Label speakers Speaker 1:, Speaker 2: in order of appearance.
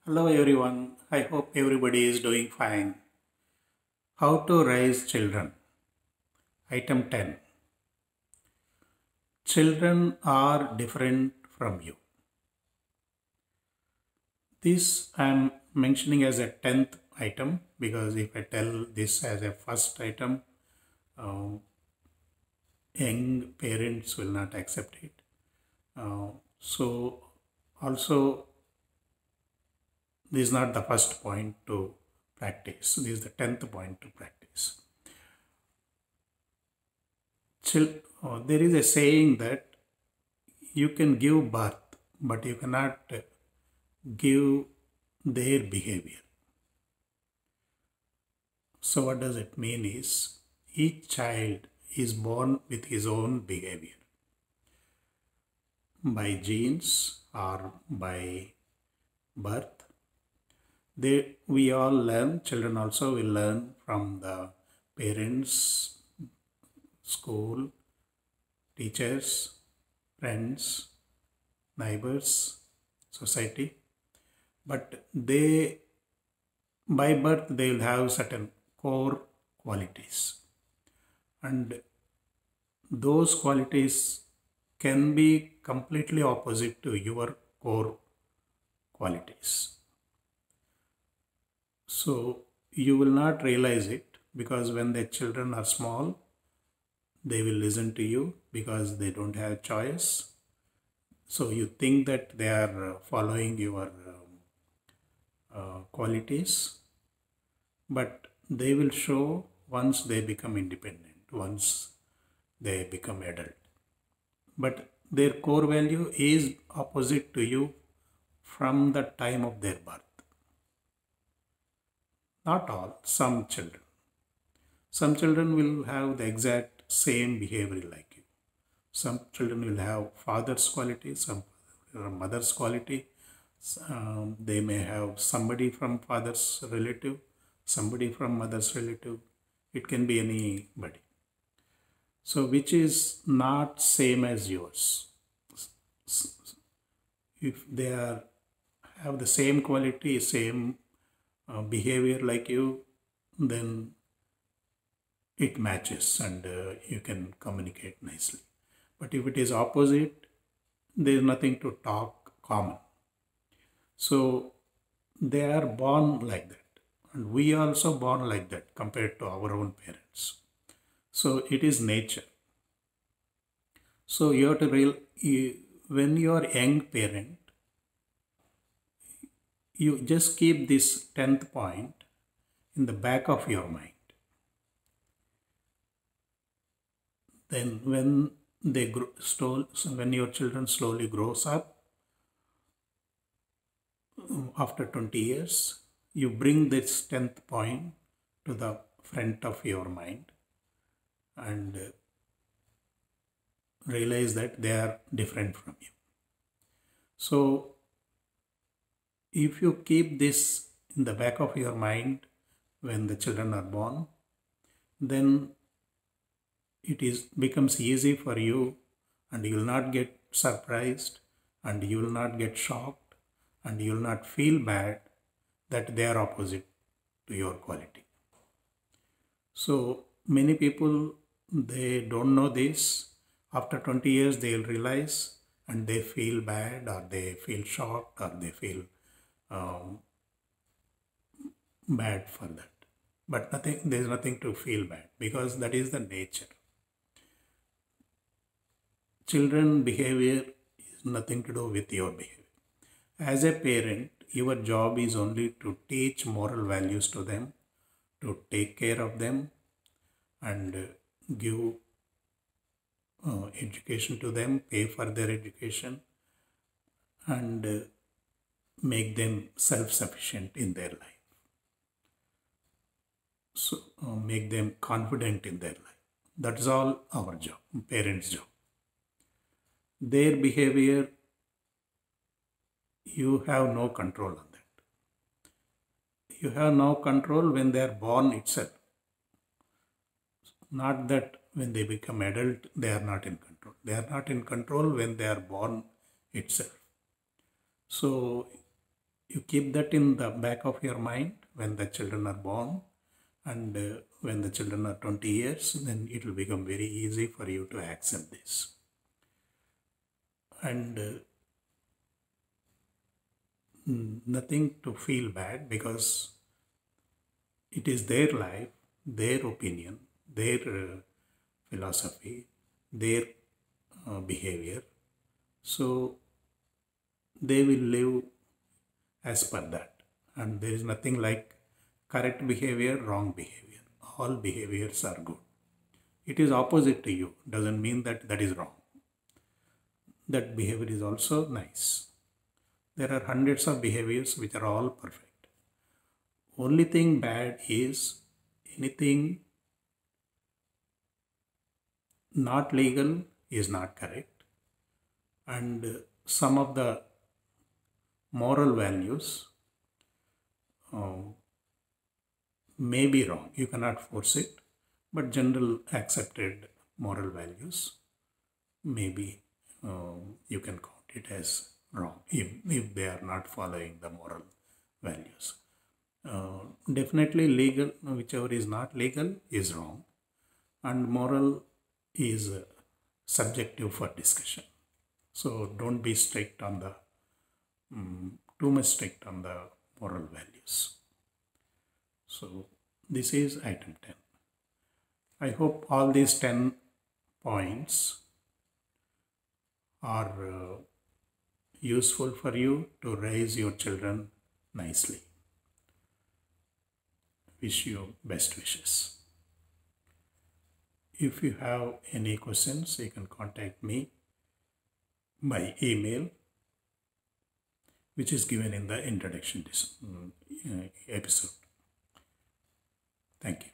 Speaker 1: Hello everyone, I hope everybody is doing fine. How to raise children? Item 10. Children are different from you. This I am mentioning as a 10th item because if I tell this as a first item, um, young parents will not accept it. So also this is not the first point to practice. This is the 10th point to practice. There is a saying that you can give birth, but you cannot give their behavior. So what does it mean is each child is born with his own behavior by genes or by birth. We all learn, children also will learn from the parents, school, teachers, friends, neighbors, society. But by birth, they will have certain core qualities. And those qualities can be completely opposite to your core qualities. So you will not realize it because when the children are small, they will listen to you because they don't have choice. So you think that they are following your qualities, but they will show once they become independent, once they become adult. But their core value is opposite to you from the time of their birth. Not all, some children. Some children will have the exact same behavior like you. Some children will have father's quality, some mother's quality. They may have somebody from father's relative, somebody from mother's relative. It can be anybody. So which is not same as yours. If they have the same quality, same behavior like you, then it matches and you can communicate nicely. But if it is opposite, there is nothing to talk common. So they are born like that. And we are also born like that compared to our own parents. So it is nature. So you have to when you are a young parent, you just keep this 10th point in the back of your mind. Then when when your children slowly grows up, after 20 years, you bring this 10th point to the front of your mind and realize that they are different from you. So if you keep this in the back of your mind when the children are born, then becomes easy for you and you will not get surprised and you will not get shocked and you will not feel bad that they are opposite to your quality. So many people, they don't know this. After 20 years, they will realize and they feel bad or they feel shocked or they feel bad for that. But there is nothing to feel bad because that is the nature. Children behavior is nothing to do with your behavior. As a parent, your job is only to teach moral values to them, to take care of them and give education to them, pay for their education and make them self-sufficient in their life. So make them confident in their life. That's all our job, parents' job. Their behavior, you have no control on that. You have no control when they are born itself. Not that when they become adult, they are not in control. They are not in control when they are born itself. So you keep that in the back of your mind when the children are born, and when the children are 20 years, then it will become very easy for you to accept this. And nothing to feel bad, because it is their life, their opinion, their philosophy, their behavior. So they will live as per that. And there is nothing like correct behavior, wrong behavior. All behaviors are good. It is opposite to you, doesn't mean that that is wrong. That behavior is also nice. There are hundreds of behaviors which are all perfect. Only thing bad is anything not legal is not correct, and some of the moral values may be wrong. You cannot force it, but general accepted moral values maybe you can count it as wrong if they are not following the moral values. Definitely legal, whichever is not legal is wrong, and moral is subjective for discussion. So don't be strict on the too much strict on the moral values. So this is item 10. I hope all these 10 points are useful for you to raise your children nicely. Wish you best wishes. If you have any questions, you can contact me by email, which is given in the introduction episode. Thank you.